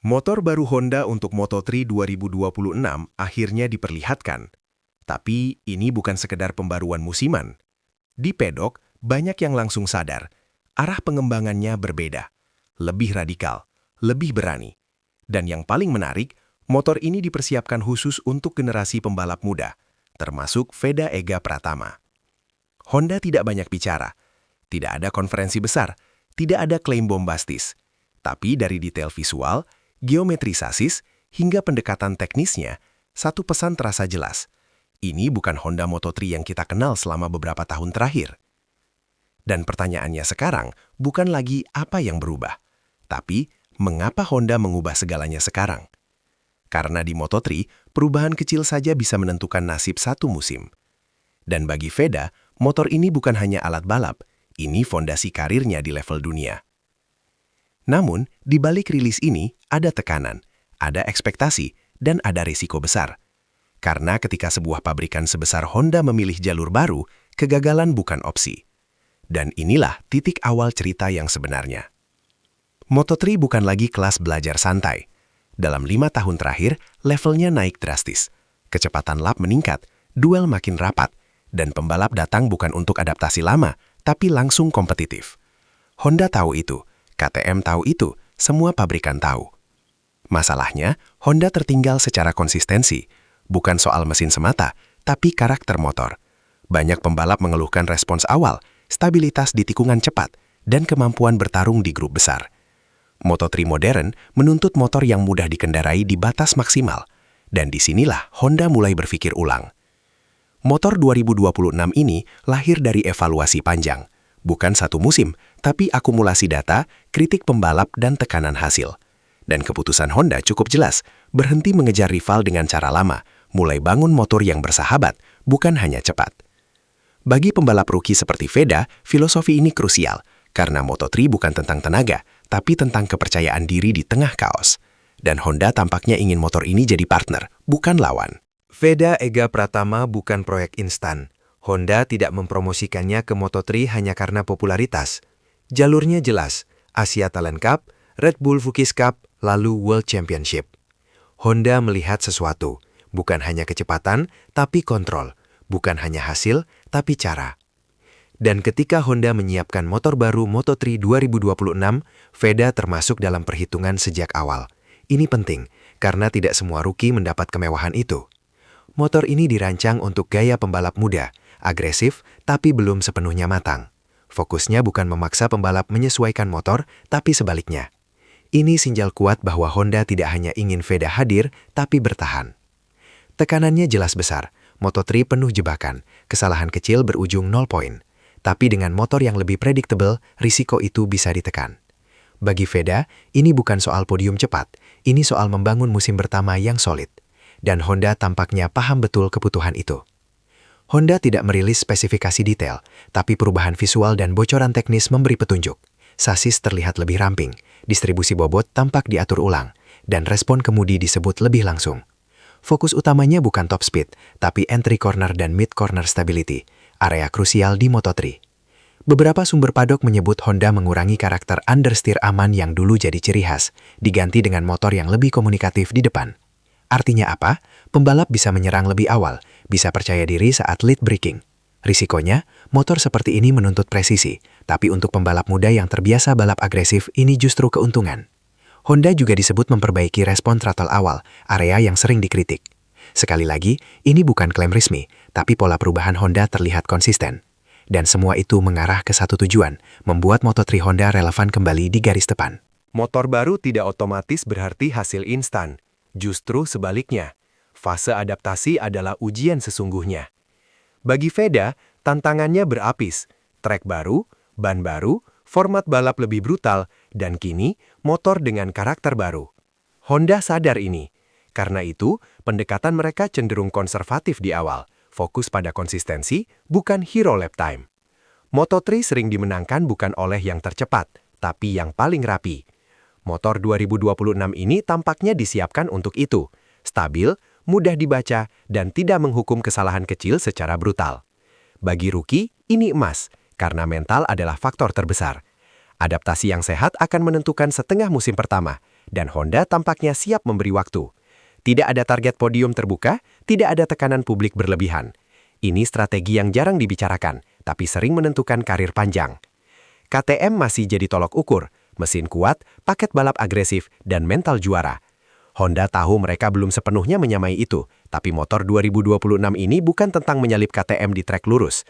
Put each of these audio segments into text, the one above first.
Motor baru Honda untuk Moto3 2026 akhirnya diperlihatkan. Tapi ini bukan sekedar pembaruan musiman. Di pedok, banyak yang langsung sadar, arah pengembangannya berbeda, lebih radikal, lebih berani. Dan yang paling menarik, motor ini dipersiapkan khusus untuk generasi pembalap muda, termasuk Veda Ega Pratama. Honda tidak banyak bicara, tidak ada konferensi besar, tidak ada klaim bombastis. Tapi dari detail visual, geometri sasis, hingga pendekatan teknisnya, satu pesan terasa jelas. Ini bukan Honda Moto3 yang kita kenal selama beberapa tahun terakhir. Dan pertanyaannya sekarang bukan lagi apa yang berubah, tapi mengapa Honda mengubah segalanya sekarang? Karena di Moto3, perubahan kecil saja bisa menentukan nasib satu musim. Dan bagi Veda, motor ini bukan hanya alat balap, ini fondasi karirnya di level dunia. Namun, di balik rilis ini ada tekanan, ada ekspektasi, dan ada risiko besar. Karena ketika sebuah pabrikan sebesar Honda memilih jalur baru, kegagalan bukan opsi. Dan inilah titik awal cerita yang sebenarnya. Moto3 bukan lagi kelas belajar santai. Dalam 5 tahun terakhir, levelnya naik drastis. Kecepatan lap meningkat, duel makin rapat, dan pembalap datang bukan untuk adaptasi lama, tapi langsung kompetitif. Honda tahu itu, KTM tahu itu, semua pabrikan tahu. Masalahnya, Honda tertinggal secara konsistensi. Bukan soal mesin semata, tapi karakter motor. Banyak pembalap mengeluhkan respons awal, stabilitas di tikungan cepat, dan kemampuan bertarung di grup besar. Moto3 modern menuntut motor yang mudah dikendarai di batas maksimal, dan disinilah Honda mulai berpikir ulang. Motor 2026 ini lahir dari evaluasi panjang, bukan satu musim, tapi akumulasi data, kritik pembalap, dan tekanan hasil. Dan keputusan Honda cukup jelas, berhenti mengejar rival dengan cara lama, mulai bangun motor yang bersahabat, bukan hanya cepat. Bagi pembalap rookie seperti Veda, filosofi ini krusial, karena Moto3 bukan tentang tenaga, tapi tentang kepercayaan diri di tengah kaos. Dan Honda tampaknya ingin motor ini jadi partner, bukan lawan. Veda Ega Pratama bukan proyek instan. Honda tidak mempromosikannya ke Moto3 hanya karena popularitas. Jalurnya jelas, Asia Talent Cup, Red Bull Focus Cup, lalu World Championship. Honda melihat sesuatu, bukan hanya kecepatan, tapi kontrol. Bukan hanya hasil, tapi cara. Dan ketika Honda menyiapkan motor baru Moto3 2026, Veda termasuk dalam perhitungan sejak awal. Ini penting, karena tidak semua rookie mendapat kemewahan itu. Motor ini dirancang untuk gaya pembalap muda, agresif, tapi belum sepenuhnya matang. Fokusnya bukan memaksa pembalap menyesuaikan motor, tapi sebaliknya. Ini sinyal kuat bahwa Honda tidak hanya ingin Veda hadir, tapi bertahan. Tekanannya jelas besar, Moto3 penuh jebakan, kesalahan kecil berujung 0 poin. Tapi dengan motor yang lebih predictable, risiko itu bisa ditekan. Bagi Veda, ini bukan soal podium cepat, ini soal membangun musim pertama yang solid. Dan Honda tampaknya paham betul kebutuhan itu. Honda tidak merilis spesifikasi detail, tapi perubahan visual dan bocoran teknis memberi petunjuk. Sasis terlihat lebih ramping, distribusi bobot tampak diatur ulang, dan respon kemudi disebut lebih langsung. Fokus utamanya bukan top speed, tapi entry corner dan mid corner stability, area krusial di Moto3. Beberapa sumber padok menyebut Honda mengurangi karakter understeer aman yang dulu jadi ciri khas, diganti dengan motor yang lebih komunikatif di depan. Artinya apa? Pembalap bisa menyerang lebih awal, bisa percaya diri saat lead braking. Risikonya, motor seperti ini menuntut presisi, tapi untuk pembalap muda yang terbiasa balap agresif, ini justru keuntungan. Honda juga disebut memperbaiki respon throttle awal, area yang sering dikritik. Sekali lagi, ini bukan klaim resmi, tapi pola perubahan Honda terlihat konsisten. Dan semua itu mengarah ke satu tujuan, membuat Moto3 Honda relevan kembali di garis depan. Motor baru tidak otomatis berarti hasil instan. Justru sebaliknya, fase adaptasi adalah ujian sesungguhnya. Bagi Veda, tantangannya berapis, trek baru, ban baru, format balap lebih brutal, dan kini motor dengan karakter baru. Honda sadar ini. Karena itu, pendekatan mereka cenderung konservatif di awal, fokus pada konsistensi, bukan hero lap time. Moto3 sering dimenangkan bukan oleh yang tercepat, tapi yang paling rapi. Motor 2026 ini tampaknya disiapkan untuk itu, stabil, mudah dibaca, dan tidak menghukum kesalahan kecil secara brutal. Bagi rookie, ini emas, karena mental adalah faktor terbesar. Adaptasi yang sehat akan menentukan setengah musim pertama, dan Honda tampaknya siap memberi waktu. Tidak ada target podium terbuka, tidak ada tekanan publik berlebihan. Ini strategi yang jarang dibicarakan, tapi sering menentukan karir panjang. KTM masih jadi tolok ukur, mesin kuat, paket balap agresif, dan mental juara. Honda tahu mereka belum sepenuhnya menyamai itu, tapi motor 2026 ini bukan tentang menyalip KTM di trek lurus.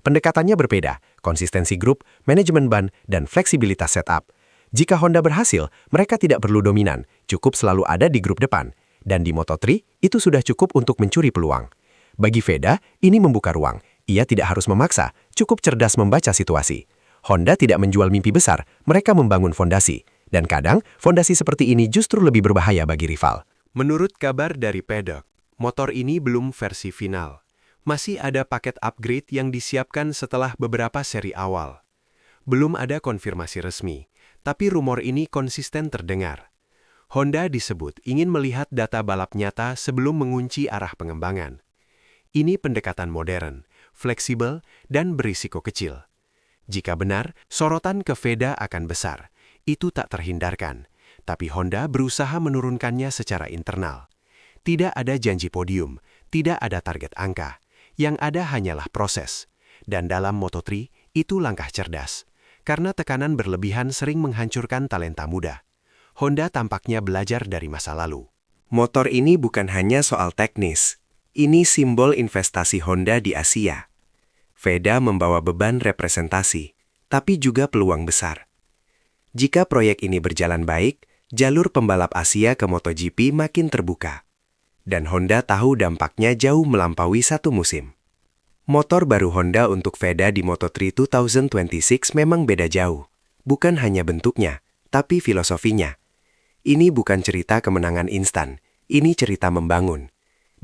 Pendekatannya berbeda, konsistensi grup, manajemen ban, dan fleksibilitas setup. Jika Honda berhasil, mereka tidak perlu dominan, cukup selalu ada di grup depan. Dan di Moto3, itu sudah cukup untuk mencuri peluang. Bagi Veda, ini membuka ruang. Ia tidak harus memaksa, cukup cerdas membaca situasi. Honda tidak menjual mimpi besar, mereka membangun fondasi. Dan kadang, fondasi seperti ini justru lebih berbahaya bagi rival. Menurut kabar dari Pedok, motor ini belum versi final. Masih ada paket upgrade yang disiapkan setelah beberapa seri awal. Belum ada konfirmasi resmi, tapi rumor ini konsisten terdengar. Honda disebut ingin melihat data balap nyata sebelum mengunci arah pengembangan. Ini pendekatan modern, fleksibel, dan berisiko kecil. Jika benar, sorotan ke Veda akan besar. Itu tak terhindarkan, tapi Honda berusaha menurunkannya secara internal. Tidak ada janji podium, tidak ada target angka. Yang ada hanyalah proses. Dan dalam Moto3, itu langkah cerdas. Karena tekanan berlebihan sering menghancurkan talenta muda. Honda tampaknya belajar dari masa lalu. Motor ini bukan hanya soal teknis. Ini simbol investasi Honda di Asia. Veda membawa beban representasi, tapi juga peluang besar. Jika proyek ini berjalan baik, jalur pembalap Asia ke MotoGP makin terbuka. Dan Honda tahu dampaknya jauh melampaui satu musim. Motor baru Honda untuk Veda di Moto3 2026 memang beda jauh. Bukan hanya bentuknya, tapi filosofinya. Ini bukan cerita kemenangan instan, ini cerita membangun.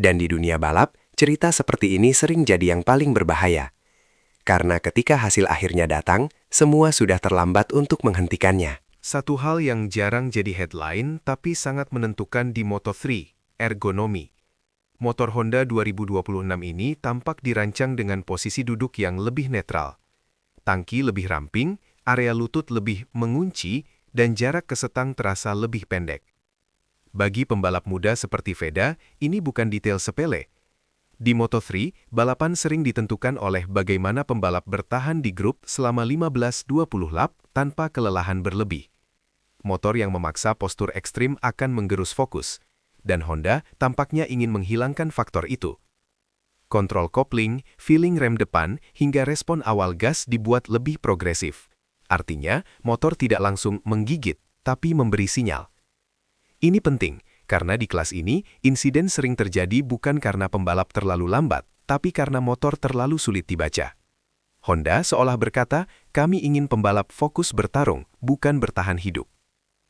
Dan di dunia balap, cerita seperti ini sering jadi yang paling berbahaya. Karena ketika hasil akhirnya datang, semua sudah terlambat untuk menghentikannya. Satu hal yang jarang jadi headline tapi sangat menentukan di Moto3, ergonomi. Motor Honda 2026 ini tampak dirancang dengan posisi duduk yang lebih netral. Tangki lebih ramping, area lutut lebih mengunci, dan jarak ke setang terasa lebih pendek. Bagi pembalap muda seperti Veda, ini bukan detail sepele. Di Moto3, balapan sering ditentukan oleh bagaimana pembalap bertahan di grup selama 15-20 lap tanpa kelelahan berlebih. Motor yang memaksa postur ekstrim akan menggerus fokus, dan Honda tampaknya ingin menghilangkan faktor itu. Kontrol kopling, feeling rem depan, hingga respon awal gas dibuat lebih progresif. Artinya, motor tidak langsung menggigit, tapi memberi sinyal. Ini penting. Karena di kelas ini, insiden sering terjadi bukan karena pembalap terlalu lambat, tapi karena motor terlalu sulit dibaca. Honda seolah berkata, kami ingin pembalap fokus bertarung, bukan bertahan hidup.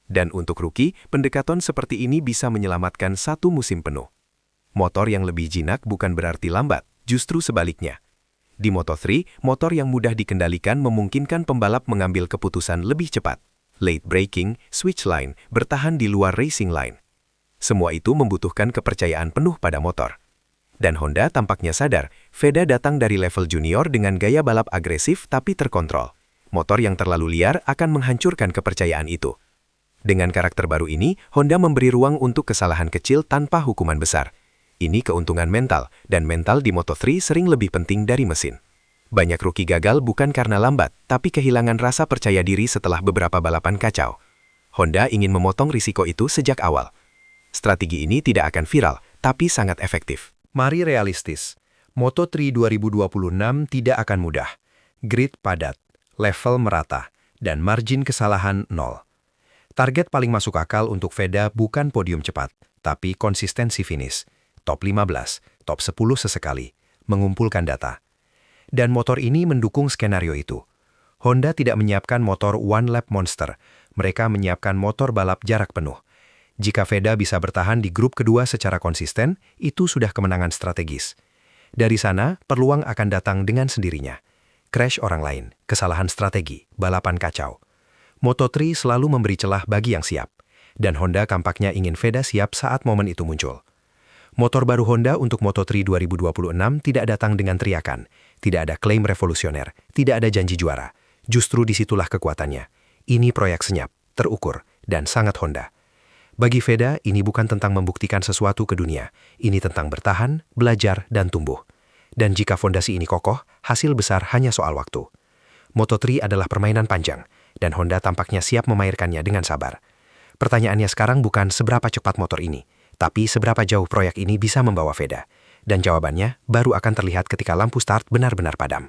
Dan untuk rookie, pendekatan seperti ini bisa menyelamatkan satu musim penuh. Motor yang lebih jinak bukan berarti lambat, justru sebaliknya. Di Moto3, motor yang mudah dikendalikan memungkinkan pembalap mengambil keputusan lebih cepat. Late braking, switch line, bertahan di luar racing line. Semua itu membutuhkan kepercayaan penuh pada motor. Dan Honda tampaknya sadar, Veda datang dari level junior dengan gaya balap agresif tapi terkontrol. Motor yang terlalu liar akan menghancurkan kepercayaan itu. Dengan karakter baru ini, Honda memberi ruang untuk kesalahan kecil tanpa hukuman besar. Ini keuntungan mental, dan mental di Moto3 sering lebih penting dari mesin. Banyak rookie gagal bukan karena lambat, tapi kehilangan rasa percaya diri setelah beberapa balapan kacau. Honda ingin memotong risiko itu sejak awal. Strategi ini tidak akan viral, tapi sangat efektif. Mari realistis. Moto3 2026 tidak akan mudah. Grid padat, level merata, dan margin kesalahan nol. Target paling masuk akal untuk Veda bukan podium cepat, tapi konsistensi finish. Top 15, top 10 sesekali, mengumpulkan data. Dan motor ini mendukung skenario itu. Honda tidak menyiapkan motor one-lap monster, mereka menyiapkan motor balap jarak penuh. Jika Veda bisa bertahan di grup kedua secara konsisten, itu sudah kemenangan strategis. Dari sana, peluang akan datang dengan sendirinya. Crash orang lain, kesalahan strategi, balapan kacau. Moto3 selalu memberi celah bagi yang siap. Dan Honda tampaknya ingin Veda siap saat momen itu muncul. Motor baru Honda untuk Moto3 2026 tidak datang dengan teriakan. Tidak ada klaim revolusioner, tidak ada janji juara. Justru disitulah kekuatannya. Ini proyek senyap, terukur, dan sangat Honda. Bagi Veda, ini bukan tentang membuktikan sesuatu ke dunia. Ini tentang bertahan, belajar, dan tumbuh. Dan jika fondasi ini kokoh, hasil besar hanya soal waktu. Moto3 adalah permainan panjang, dan Honda tampaknya siap memainkannya dengan sabar. Pertanyaannya sekarang bukan seberapa cepat motor ini, tapi seberapa jauh proyek ini bisa membawa Veda. Dan jawabannya baru akan terlihat ketika lampu start benar-benar padam.